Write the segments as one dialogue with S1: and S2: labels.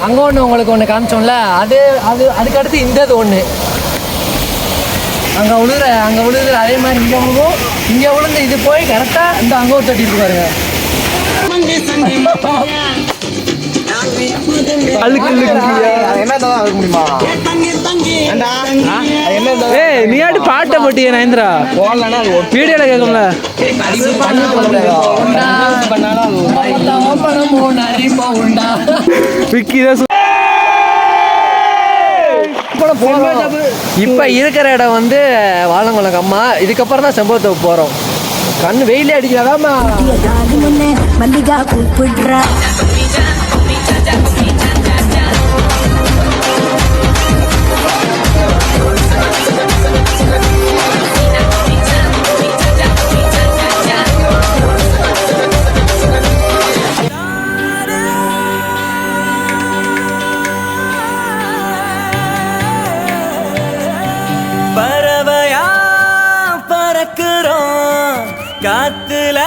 S1: அங்கே ஒன்று உங்களுக்கு ஒன்று காமிச்சோம்ல, அதுக்கு அடுத்து இந்த ஒன்று அங்கே விழுதுற அதே மாதிரி இங்கே விழுந்து இது போய் கரெக்டாக இந்த அங்கே ஒரு தட்டி இருக்கு பாருங்க.
S2: நீயாட்டு பாட்டை போட்டிய நயந்திரா வீடியோல கேட்கும்ல.
S1: இப்ப இருக்கிற இடம் வந்து வாழங்குளம் அம்மா. இதுக்கப்புறம் தான் செம்பவத்துக்கு போறோம். கண்ணு வெயிலே அடிக்காதாமா.
S3: பறவையா பறக்குறோம், காத்துல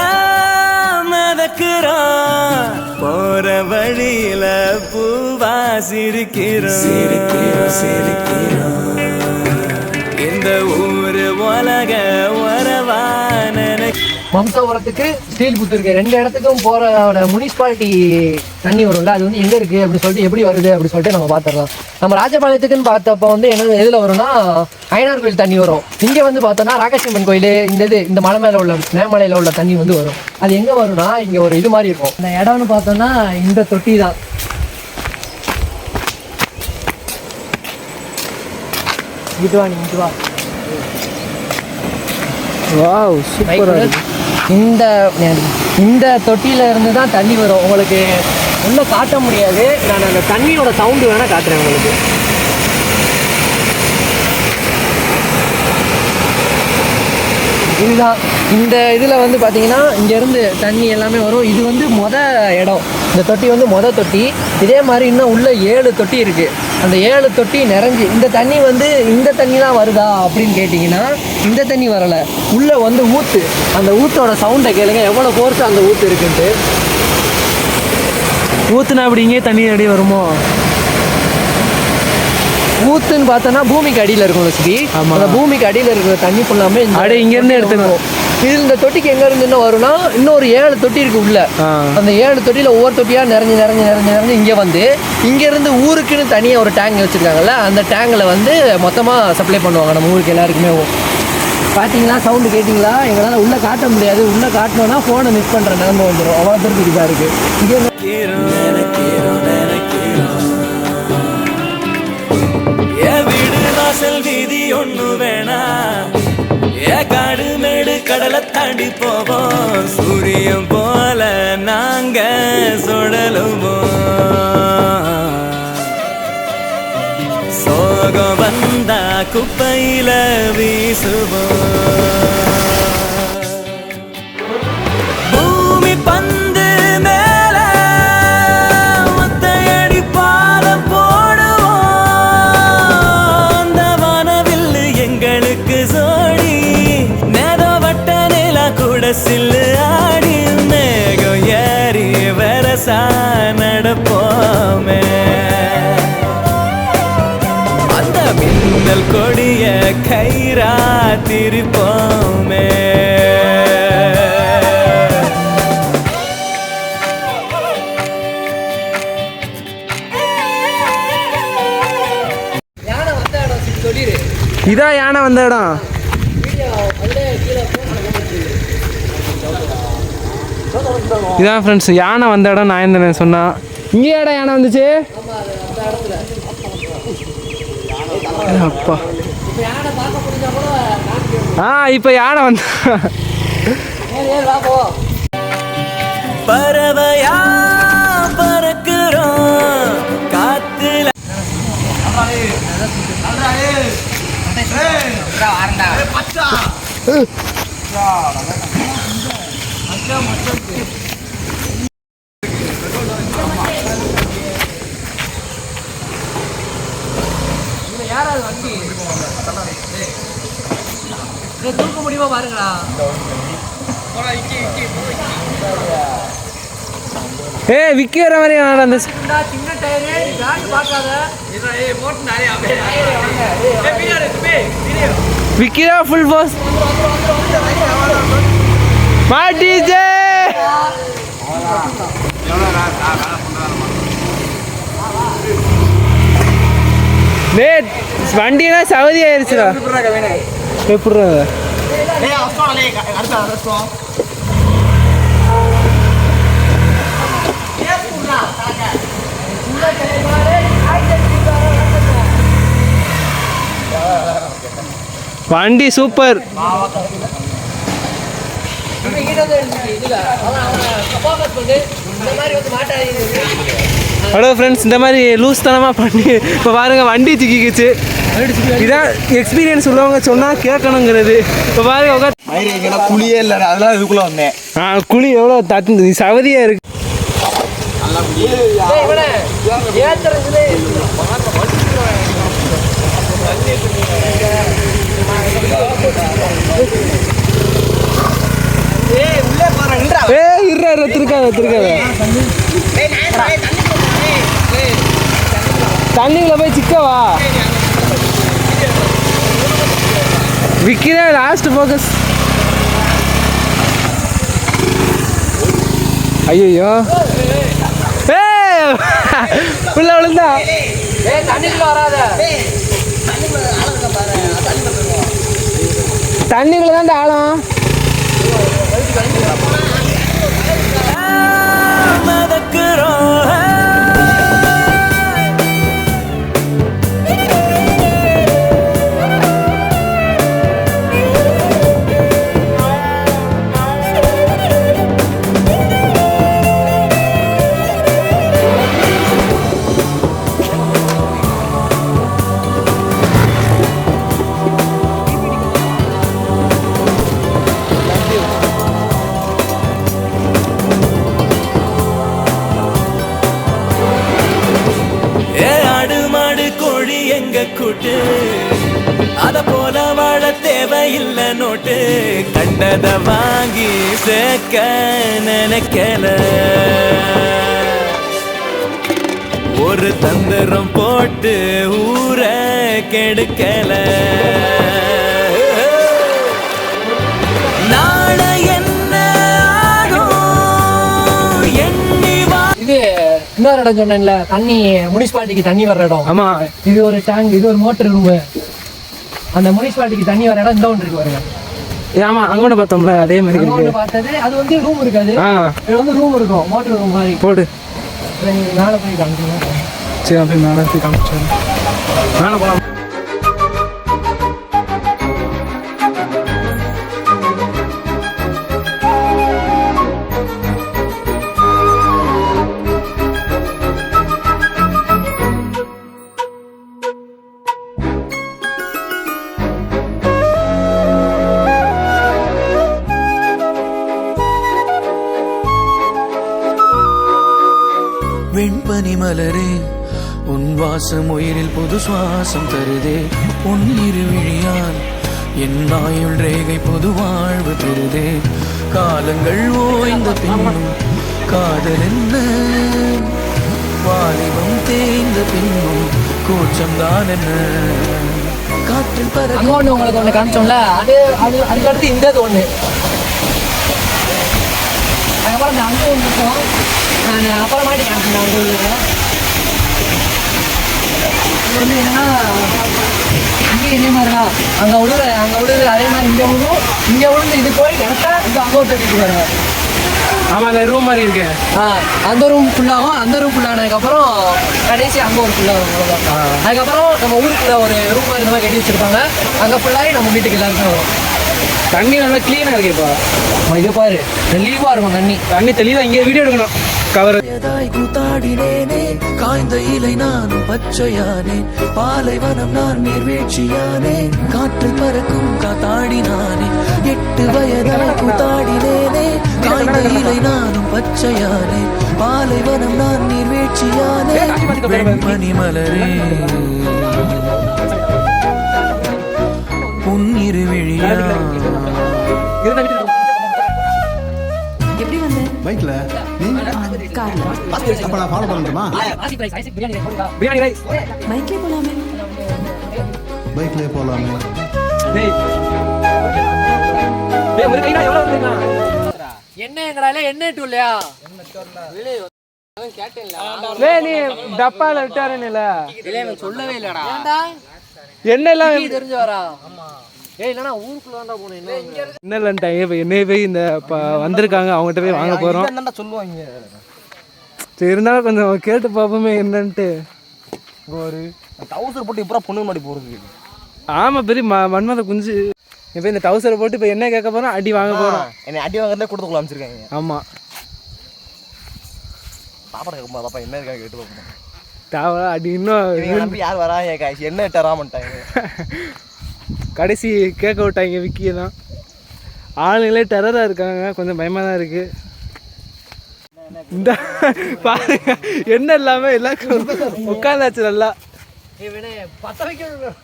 S3: மதக்குறோம், போற வழியில பூவா சிரிக்கிறோம். இந்த ஊரு உலக உறவான
S1: மம்சாபுரத்துக்கு ஸ்டீல் புத்து இருக்கு. 2 இடத்துக்கும் போற முனிசிபாலிட்டி தண்ணி வரும்ல, அது வந்து எங்க இருக்கு அப்படின்னு சொல்லிட்டு எப்படி வருது அப்படின்னு சொல்லிட்டு நம்ம பாத்துடலாம். நம்ம ராஜபாளையத்துக்குன்னு பார்த்தப்ப வந்து என்ன எதுல வரும்னா ஐயனார் கோயில் தண்ணி வரும். இங்க வந்து பார்த்தோம்னா ராகேஷம்மன் கோயில் இந்த மலை மேல உள்ள மேமலையில உள்ள தண்ணி வந்து வரும். அது எங்க வரும்னா இங்க ஒரு இது மாதிரி இருக்கும். இந்த இடம்னு பார்த்தோம்னா இந்த தொட்டி தான். இங்க வா.
S2: வாவ் சூப்பரா இருக்கு.
S1: இந்த தொட்டியில இருந்து தான் தண்ணி வரும். உங்களுக்கு உள்ள காட்ட முடியாது, நான் அந்த தண்ணியோட சவுண்டு வேணா காட்டுறேன் உங்களுக்கு. இதுதான் இந்த இதில் வந்து பார்த்தீங்கன்னா இங்கேருந்து தண்ணி எல்லாமே வரும். இது வந்து இடம். இந்த தொட்டி வந்து தொட்டி. இதே மாதிரி இன்னும் உள்ள 7 தொட்டி இருக்குது. அந்த 7 தொட்டி நிறைஞ்சி இந்த தண்ணி வந்து இந்த தண்ணி தான் வருதா அப்படின்னு கேட்டிங்கன்னா இந்த தண்ணி வரலை. உள்ளே வந்து ஊற்று, அந்த ஊற்றோட சவுண்டை கேளுங்க, எவ்வளோ ஃபோர்ஸ் அந்த ஊற்று இருக்குன்ட்டு.
S2: ஊற்றுனா அப்படி இங்கே தண்ணி அடி வருமோ?
S1: ஊத்துன்னு பார்த்தோன்னா பூமிக்கு அடியில் இருக்கும் லட்சுமி. அந்த பூமிக்கு அடியில் இருக்கிற தண்ணி ஃபுல்லாமே
S2: இங்கேருந்து எடுத்துக்கணும்.
S1: இது இந்த தொட்டிக்கு எங்க இருந்து என்ன வரும்னா இன்னொரு 7 தொட்டி இருக்கு உள்ள. அந்த 7 தொட்டியில ஒவ்வொரு தொட்டியா நிறைஞ்சு இங்க வந்து இங்க இருந்து ஊருக்குன்னு தனியா ஒரு டேங்க் வச்சிருக்காங்கல்ல, அந்த டேங்க்ல வந்து மொத்தமா சப்ளை பண்ணுவாங்க நம்ம ஊருக்கு எல்லாருக்குமே. பார்த்தீங்களா சவுண்டு கேட்டிங்களா? எங்களால் உள்ளே காட்ட முடியாது. உள்ளே காட்டினோன்னா ஃபோனை மிஸ் பண்ணுற நிலமை வந்துடும். அவ்வளோ தூரத்துக்கு இதாக இருக்குது. இங்கே
S3: வீடு வாசல் வீதி ஒண்ணு வேணா, காடு மேடு கடலை தாண்டி போவோம், சூரியன் போல நாங்க சுழலுவோம். சோகம் வந்தா குப்பையில வீசுவோம். பூமி பந்து மேல ஒத்தையடி பாலம் போடுவோம். அந்த வானவில்லு எங்களுக்கு சோடி, நேதோ வட்ட நிலா கூட சில்லு ஆடி, மேகம் ஏறி வரசா நடப்போமே. மின்னல் கொடிய கயிறா திரிப்போமே.
S2: இதான் யானை வந்த இடம். இதான் ஃப்ரெண்ட்ஸ் யானை வந்த இடம். நான் என்ன சொன்னா இங்கே இடம் யானை வந்துச்சு. அப்பா இப்ப யானை வந்து
S3: பறவையா பறக்குறோம், காத்துல
S1: யாராவது வண்டி தூக்க முடியுமா பாருங்களா.
S2: விக்கி வர மாதிரி அந்த
S1: சின்ன டயரு
S2: விக்கிரா ஃபுல் போஸ் மாட்டிச்சே. டேய் வண்டியெல்லாம் சவுதி ஆயிருச்சுடா. எப்படிடா வண்டி சூப்பர். ஹலோ ஃப்ரெண்ட்ஸ், இந்த மாதிரி லூஸ் தனமாக பண்ணி இப்போ பாருங்கள் வண்டி சிக்கிக்குச்சு. இதான் எக்ஸ்பீரியன்ஸ் உள்ளவங்க சொன்னால் கேட்கணுங்கிறது. இப்போ பாருங்க உட்காந்து
S4: குழியே இல்லை, அதெல்லாம் இதுக்குள்ள வந்தேன்.
S2: குழி எவ்வளோ தட்டு சவதியாக இருக்கு. திருக்காத தண்ணிக்குள்ள போய் சிக்கவா. விக்கிரா லாஸ்ட் ஃபோக்கஸ். ஐயோ உள்ள விழுந்தா தண்ணிக்குள்ள தான் ஆழம்.
S3: கூட்டு அத போல வாழ தேவையில்லை நோட்டு. கண்டத வாங்கி சேர்க்க நினைக்கல, ஒரு தந்திரம் போட்டு ஊர கெடுக்கல. நாளை என்ன எண்ணி வா.
S1: இது இன்னொரு இடம் சொன்னேன்ல, தண்ணி முனிசிபாலிட்டிக்கு தண்ணி வர்ற இடம்.
S2: ஆமா,
S1: இது ஒரு டேங்க், இது ஒரு மோட்டர் ரூம். அந்த முனிசிபாலிட்டிக்கு தண்ணி வர இடம் இந்த ஒன்று இருக்கு பாருங்க.
S2: ஆமா, அங்கோட பார்த்தோம்ல அதே மாதிரி
S1: அங்கோட பார்த்தது. அது வந்து ரூம் இருக்காது, இது வந்து ரூம் இருக்கும், மோட்டர் ரூம் மாதிரி.
S2: போடு
S1: மேலே போய் காமிச்சிங்க.
S2: சரி, அப்படி மேலே போய் காமிச்சு மேலே போகலாம்.
S3: வெண்பனி மலரே, உன் வாசம் உயிரில் புது சுவாசம் தருதே. உன் இருவிழியால் என் ஆயுள் ரேகை புது வாழ்வு பெறுதே. காலங்கள் ஓய்ந்த பின்னும் காதல் என்ன, வாலிபம் தேய்ந்த பின்னும் கூச்சம் தான் என்ன. காற்றில் பற
S1: அங்கே ஒன்று உங்களுக்கு ஒன்று காமிச்சோம்ல, அது அது அதுக்கடுத்து இந்த இது ஒன்று. அதுக்கப்புறம் அந்த அங்கே ஒன்று இருக்கும், நான் அப்புறமாட்டி காமிச்சேன். அங்கே இது வந்து என்னன்னா, இங்கே இதே மாதிரி தான் அங்கே விழுது அதே மாதிரி இங்கே விழுந்து இது போய் கரெக்டாக இது அங்கே ஒரு தட்டிட்டு வருங்க.
S2: ஆமாம், அந்த ரூம் மாதிரி இருக்கு.
S1: அந்த ரூம் ஃபுல்லாகும். அந்த ரூம் ஃபுல்லானதுக்கப்புறம் கடைசி அங்கே ஒரு ஃபுல்லாகும். அதுக்கப்புறம் நம்ம ஊருக்குள்ள ஒரு ரூம் மாதிரி இந்த மாதிரி கட்டி வச்சுருப்பாங்க. அங்கே ஃபுல்லாகி நம்ம வீட்டுக்கு எல்லாருக்கும் வரும்.
S2: தண்ணி நல்லா க்ளீனாக இருக்குப்பா.
S1: இது பாரு, தெளிவாக இருக்கும் தண்ணி
S2: தெளிவாக. இங்கே வீடியோ எடுக்கணும். கவர்
S3: கூத்தாடினேனே, காய்ந்த இலை நானும் பச்சையானே. பாலைவனம் நான் நீர்வீழ்ச்சியானே, காற்றில் பறக்கும் காத்தாடினானே. 8 வயதாய் கூத்தாடினேனே, காய்ந்த இலை நானும் பச்சையானே. பாலைவனம் நான் நீர்வீழ்ச்சியானே. வெண்பனி மலரே, உன் இருவிழியா.
S5: எப்படி வந்த?
S4: பைக்ல
S5: கார்ல ஃபாலோ பண்ணணுமா?
S2: பிரியாணி ரைஸ்
S5: பைக்லயே போலாமே.
S2: டேய் டேய் ஒரு கைடா எவ்வளவு வந்துங்க
S1: என்ன எங்கடால என்ன இல்லையா
S2: டேய் நீ டப்பால விட்டாரேனல
S1: சொல்லவே இல்லடா
S2: என்ன எல்லாம்
S1: தெரிஞ்சு வரா ஏய் இல்லனா ஊருக்குள்ள வந்தா போனே
S2: என்ன இல்லன்ட்டாங்க இப்போ என்ன போய் இந்த வந்திருக்காங்க அவங்ககிட்ட போய் வாங்க போறோம்
S4: என்னடா சொல்லுவாங்க.
S2: சரி இருந்தாலும் கொஞ்சம் கேட்டு பார்ப்போமே என்னன்ட்டு
S4: ஒரு டவுசர் போட்டு இப்பறம் பொண்ணு மாடி போறது.
S2: ஆமா பெரிய மன்மத குஞ்சு இப்போ இந்த டவுசரை போட்டு இப்போ என்ன கேட்க போறோம் அடி வாங்க போறோம்.
S4: என்னை அடி வாங்குறதே கொடுத்துக்குள்ள அமைச்சிருக்காங்க.
S2: ஆமா
S4: சாப்பாடு கேட்குமா பாப்பா என்ன இருக்கா கேட்டு பார்ப்போம்.
S2: தேவை அடி இன்னும்
S4: நம்பி யார் வராங்க காய்ச்சி என்ன டராமட்டாங்க.
S2: கடைசி கேட்க விட்டாங்க விக்கியை தான். ஆளுங்களே டெரராக இருக்காங்க, கொஞ்சம் பயமாக தான் இருக்கு. இந்த பாருங்க என்ன இல்லாமல் எல்லாருக்கும் உட்காந்தாச்சு நல்லா.
S1: பத்த வைக்கணும்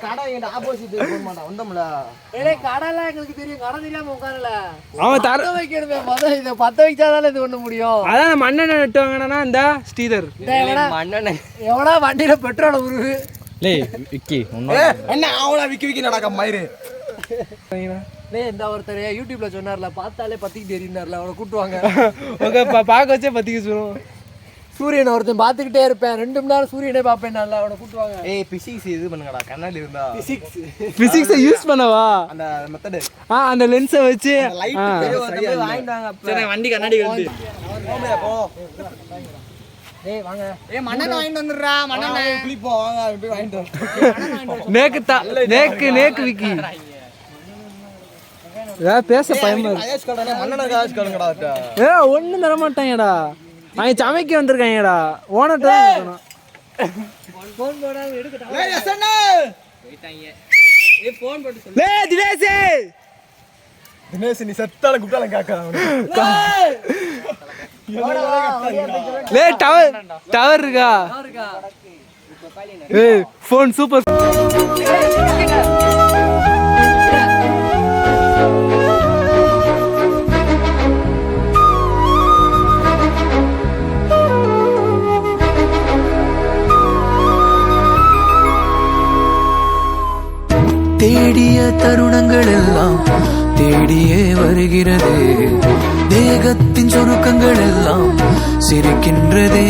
S4: கடை எங்க ஆப்போசிட் போக மாட்டான் வந்தோம்ல.
S1: கடைலாம் எங்களுக்கு தெரியும், கடை தெரியாம உட்காரல.
S2: அவன் தர
S1: வைக்கணுமே மொதல் இதை பத்த வைச்சாதானே இது பண்ண முடியும்.
S2: அதான் நம்ம மண்ணெண்ணெய் நட்டுவாங்கன்னா இந்த ஸ்ரீதர்
S1: எவனா வண்டியில பெட்ரோல் உருவு
S4: என்ன அவளா விக்கி நடக்க மயிறு.
S1: இந்த ஒருத்தர் யூடியூப்ல சொன்னார்ல பார்த்தாலே பத்திக்கு தெரியுந்தார்ல, அவனை கூட்டுவாங்க.
S2: பார்க்க வச்சே பத்திக்க சொல்லுவோம்.
S1: சூரியன் ஒருத்தன் பார்த்துக்கிட்டே இருப்பேன், 2 மணி நேரம் சூரியனே பார்ப்பேன், நல்லா அவனை கூட்டுவாங்க.
S4: பிசிக்ஸ் இது பண்ணுங்கடா, கண்ணாடி இருந்தா
S2: பிசிக்ஸை யூஸ் பண்ணவா
S4: அந்த மெத்தடு.
S2: அந்த லென்ஸை வச்சு
S4: வண்டி கண்ணாடி வந்து
S2: நேக்கு விக்கி பேச பயமா ஒண்ணும் தர மாட்டாங்கடா. அவங்க சமைக்க வந்திருக்காங்கடா. ஓனர்ட்ட
S4: தினேஷ் நீ செத்தாலும் கூப்பிட்டாலும்
S2: டவர் இருக்கா? Phone super.
S3: தேடிய தருணங்கள் எல்லாம் தேடியே வருகிறது. தேகத்தின் சுருக்கங்கள் எல்லாம் சிரிக்கின்றதே.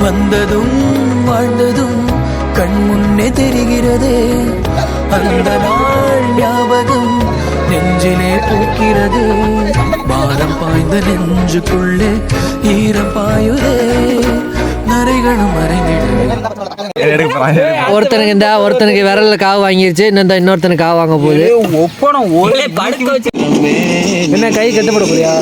S3: வந்ததும் வாழ்ந்ததும் கண் முன்னே தெரிகிறதே. அந்த நாள் ஞாபகம் நெஞ்சிலே பூக்கிறது. பாரம் பாய்ந்த நெஞ்சுக்குள்ளே ஈரம் பாயுதே. நரைகளும் மறைந்திடும்.
S1: ஒருத்தனுக்கு விரல்ல காவு வாங்கிருச்சு, இன்னொருத்தனுக்கு காவு வாங்க போகுது.
S2: என்ன கை கட்டப்பட போறியா?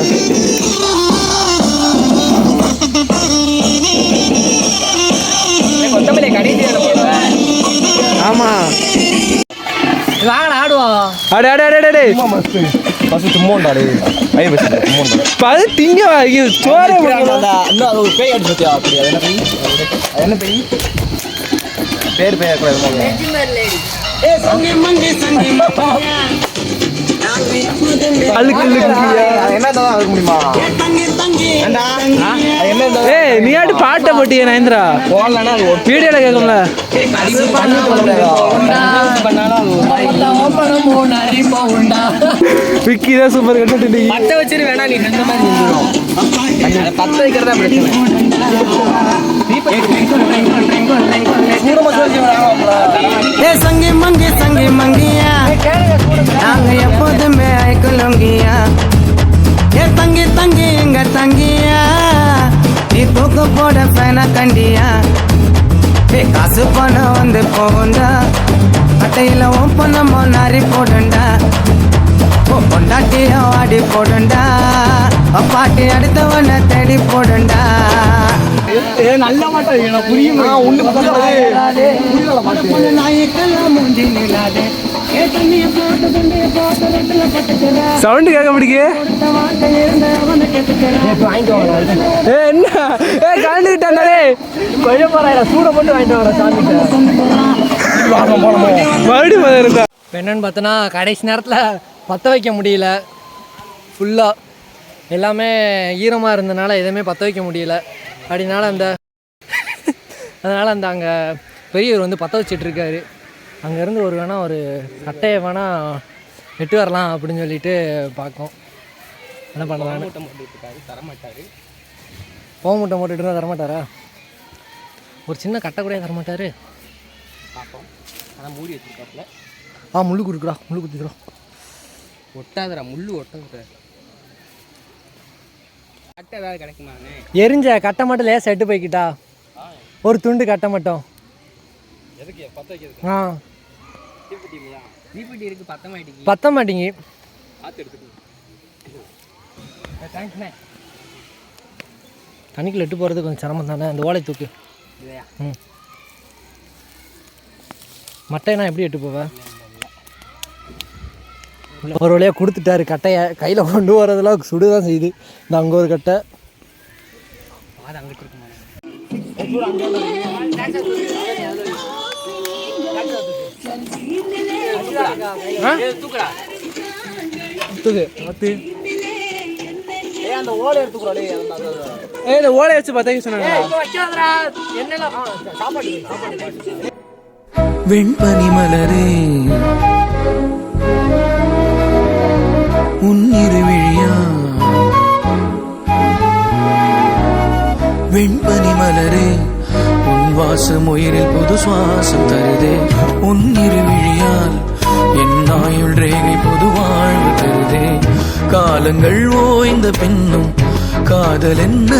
S2: ஆமா வாங்க ஆடுவோம். திங்க சோற
S4: பேர் பேர்
S2: நீ ஆட்டு பாட்டை போட்டிய நயந்திரா வீடியோல கேட்கும்ல. விக்கி தான் சூப்பர் கட்டு
S1: பத்த வச்சிரு வேணா, நீ இந்த மாதிரி பத்த வைக்கிறதா பிரச்சனை.
S6: சங்கி மங்கி சங்கி மங்கியா நாங்க எப்போதுமே ஐக்கலோங்கியா. ஏ தங்கி தங்கி எங்க தங்கியா, நீ தூக்கு போட பேனா கண்டியா. ஏ காசு பணம் வந்து போகுண்டா, அட்டையில உன் பணமோ நாரி போடுண்டா. பொண்டாட்டிய ஆடி போடுண்டா, பாட்டி அடுத்தவனை தேடி போடுண்டா.
S4: நல்ல மாட்டேன் புரியுமா?
S2: சவுண்ட் கேட்க முடியுது. என்ன கலந்துக்கிட்டாண்டே
S1: கொஞ்சம் போறாங்க, சூட போட்டு வாங்கிட்டு வர சாமிக்கு.
S2: மறுபடியும் இருந்தா
S1: என்னன்னு பார்த்தோன்னா கடைசி நேரத்தில் பற்ற வைக்க முடியல. ஃபுல்லாக எல்லாமே ஈரமாக இருந்தனால எதுவுமே பற்ற வைக்க முடியல. அப்படினால அதனால் அங்கே பெரியவர் வந்து பற்ற வச்சிட்ருக்காரு. அங்கேருந்து ஒரு கட்டையை வேணால் எட்டு வரலாம் அப்படின்னு சொல்லிட்டு பார்க்கோம். என்ன பண்ணலாம்?
S4: தரமாட்டாரு.
S1: போக மூட்டை போட்டுட்டு இருந்தால் தரமாட்டாரா? ஒரு சின்ன கட்டை கூட தரமாட்டார்.
S4: பார்ப்போம். ஆனால் மூடி வச்சுருக்காப்புல.
S1: முள்ளு குடுக்குறா, முள்ளு குத்திக்கிறோம்.
S4: ஒட்டாதரா, முள்ளு ஒட்டாதுரா. கட்டை ஏதாவது கிடைக்குமாண்ணே?
S1: எரிஞ்ச கட்டை மட்டும் லேசாக எட்டு போய்க்கிட்டா, ஒரு துண்டு கட்டை மட்டும்.
S4: எதுக்கு பற்ற வைக்கிறது? தீப்பெட்டி இல்லையா? தீப்பெட்டி இருக்குது, பற்ற
S1: மாட்டேங்கி.
S4: பார்த்து எடுத்துக்கணும்.
S1: தேங்க்ஸ்ண்ணே. தண்ணிக்குள்ள எட்டு போகிறது கொஞ்சம் சிரமம் தானே. அந்த ஓலை தூக்கு.
S4: இல்லையா?
S1: மட்டைனா எப்படி எட்டு போவேன்? ஒரு வழியாக கொடுத்துட்டாரு கட்டையை. கையில் கொண்டு வரதெல்லாம் சுடுதான் செய்யுது. இந்த அங்கே ஒரு கட்டை.
S4: அது அங்கிட்டு இருக்குமா? தூக்குடா.
S1: தூக்கு.
S4: அந்த ஓலை எடுத்துக்கூடாது.
S2: இந்த ஓலை வச்சு பற்ற வைக்க சொன்னாங்க.
S3: வெண்பனி மலரே உன் இருவிழியா, வெண்பனி மலரே உன் வாசம் உயிரில் புது சுவாசம் தருதே. உன் இருவிழியால் என் ஆயுள் ரேகை புது வாழ்வு தருதே. காலங்கள் ஓய்ந்த பின்னும் காதல் என்ன,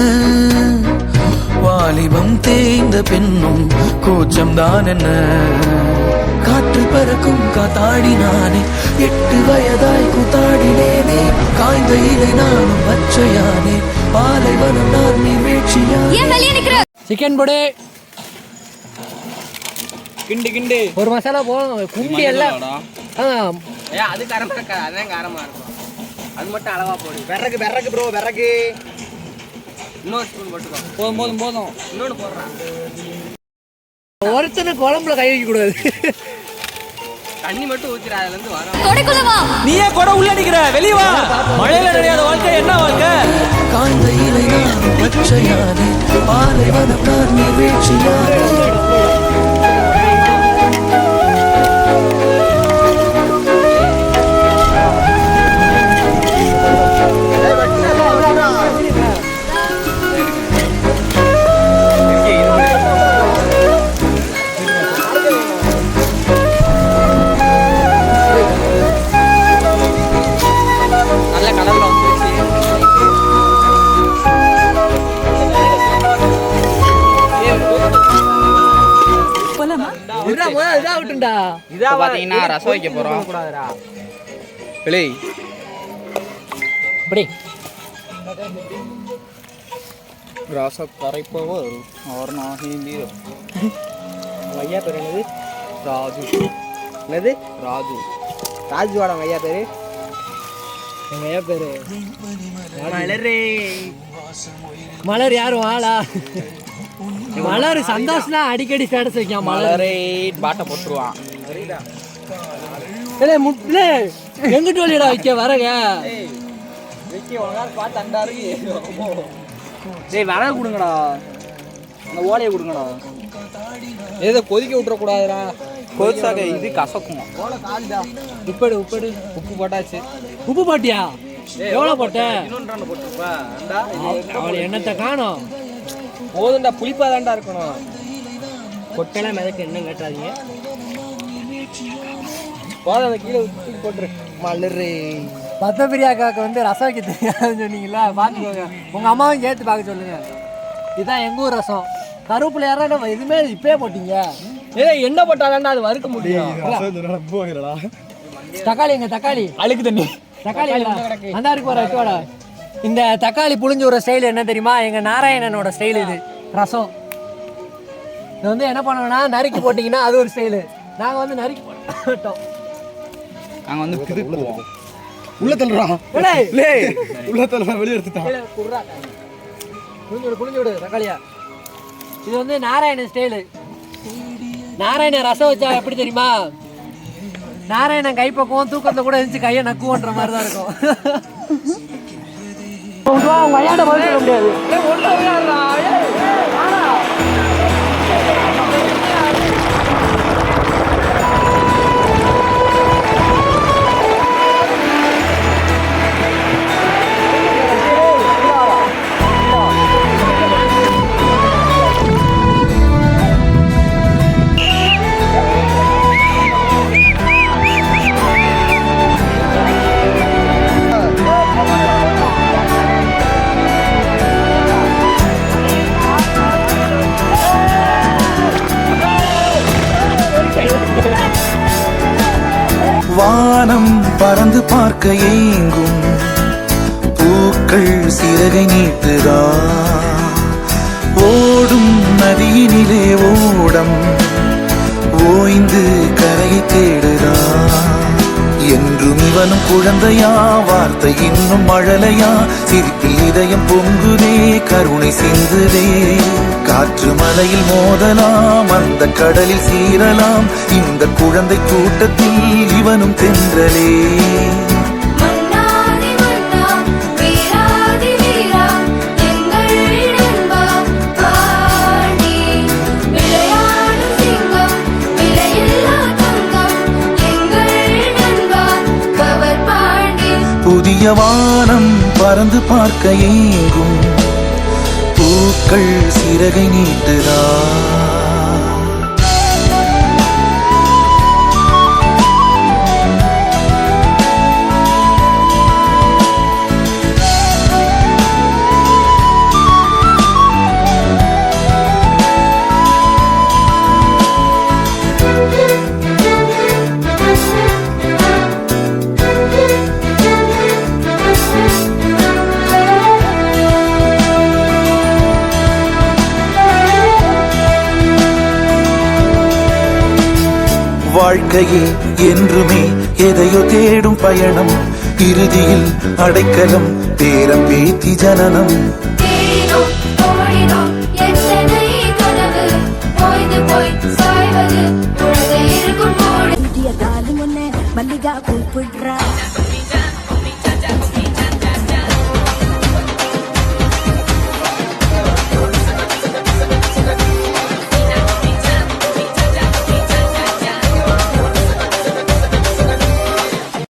S3: வாலிபம் தேய்ந்த பின்னும் கூச்சம்தான் என்ன. காற்று பறக்கும் காத்தாடி நானே, 8 வயதாய் கூத்தாடினேனே. காய்ந்த இலை நானும் பச்சையானே, பாலைவனம் நான் நீ வீழ்ச்சியா.
S1: சிக்கன் பொடி
S4: கிண்டு
S1: ஒரு மசாலா போதும். குண்டி எல்லாம்
S4: அது காரமா இருக்காது, அதான் காரமா இருக்கும். அது மட்டும் அளவா போடு. விறகு ப்ரோ, விறகு இன்னொரு ஸ்பூன் போட்டுக்கோ. போதும். இன்னொன்று போடுறான்.
S1: ஒருத்தனை குழம்புல கை வைக்க கூடாது.
S4: தண்ணி மட்டும் ஊத்துற, அதுல இருந்து வரும்.
S2: நீயே கூட உள்ள அடிக்கிற, வெளியே வா. மழையில நிறையாத வாழ்க்கை என்ன வாழ்க்கை?
S3: காய்ந்த இலை நானும் பச்சையானே, பாலைவனம் நான் நீ வீழ்ச்சியானே.
S4: இதா பாத்தீங்கன்னா ரசம் வைக்க போறோம். பிள்ளை
S1: இப்படி
S4: ரச கரைப்பவர் और नाही बीर. ஐயா பேர் என்னது? ராஜு. என்னது? ராஜு. ராஜுவாடா ஐயா பேரு?
S1: எங்க ஐயா பேரு
S4: மலரே.
S1: மலர் யாரும் ஆளா? மலர் சந்தோஷம்னா அடிக்கடி ஸ்டேட்டஸ் வைக்கான்.
S4: மலரே பாட்டை போட்டுருவான்.
S1: எங்கிட்டு வழியடா வைக்க வரங்க.
S4: விறகு கொடுங்கடா, அந்த ஓலையை கொடுங்கடா. ஏதோ கொதிக்க விட்டுறக்கூடாதுடா. கொதிச்சாக்க இது கசக்குமா?
S1: உப்பு
S4: உப்பு போட்டாச்சு.
S1: உப்பு போட்டியா? எவ்வளோ போட்ட?
S4: இன்னொன்று போட்டுருப்பா.
S1: அவள் எண்ணத்தை காணும்.
S4: போதுண்டா, புளிப்பாதான்டா இருக்கணும்.
S1: கொட்டெல்லாம் மிதக்க என்ன கேட்டாதீங்க.
S4: போதும், அந்த கீழே ஊற்றி போட்டுரு. மலரே.
S1: பத்மபிரியாக்காவுக்கு வந்து ரசம் வைக்க தெரியாதுன்னு சொன்னீங்களா? பார்த்துக்கோங்க, உங்கள் அம்மாவும் சேர்த்து பார்க்க சொல்லுங்க. இதுதான் எங்கள் ஊர் ரசம். கருவேப்பிலை யாரா எதுவுமே இப்பயே போட்டீங்க.
S4: என்ன போட்டாதான்டா அது வறுக்க முடியும்.
S1: தக்காளி எங்க தக்காளி
S4: அழுக்கு தண்ணி.
S1: தக்காளி அந்த இருக்கு ஒரு அட்டோட. இந்த தக்காளி புளிஞ்சு ஒரு ஸ்டைல் என்ன தெரியுமா? எங்க நாராயணனோட ஸ்டைல் இது. ரசம் இது வந்து என்ன பண்ணுவோம்னா, நறுக்கி போட்டிங்கன்னா அது ஒரு ஸ்டைலு. நாங்கள் வந்து நறுக்கி போட்டோம்.
S4: நாங்கள் வந்து திருப்புவோம்.
S5: உள்ள தள்ளுறா, உள்ள தள்ளுறா, வெளியே எடுத்துட்டான்.
S1: புளிஞ்சு விடு தக்காளியா. இது வந்து நாராயணன் ஸ்டைலு. நாராயணன் ரசம் வச்சா எப்படி தெரியுமா? நாராயணன் கைப்பக்குவோம் தூக்கத்தை கூட இருந்துச்சு கையை நக்குவோன்ற மாதிரி தான் இருக்கும். அவங்க ஐயாட்ட பதில் சொல்ல முடியாது.
S3: வானம் பறந்து பார்க்க ஏங்கும் பூக்கள் சிறகை நீட்டுதா ஓடும் நதியினிலே ஓடம் ஓய்ந்து கரையை தேடுதா என்றும் இவனும் குழந்தையா வார்த்தை இன்னும் மழலையா சிரிப்பில் இதயம் பொங்குதே கருணை சிந்துதே காற்று மலையில் மோதலாம் அந்த கடலில் சீரலாம் இந்த குழந்தை கூட்டத்தில் இவனும் தென்றலே புதிய வானம் பறந்து பார்க்க ஏங்கும் பூக்கள் சிறகை நீட்டுதா வாழ்க்கையே என்றுமே எதையோ தேடும் பயணம் இறுதியில் அடைக்கலம் பேரம் பேத்தி ஜனனம்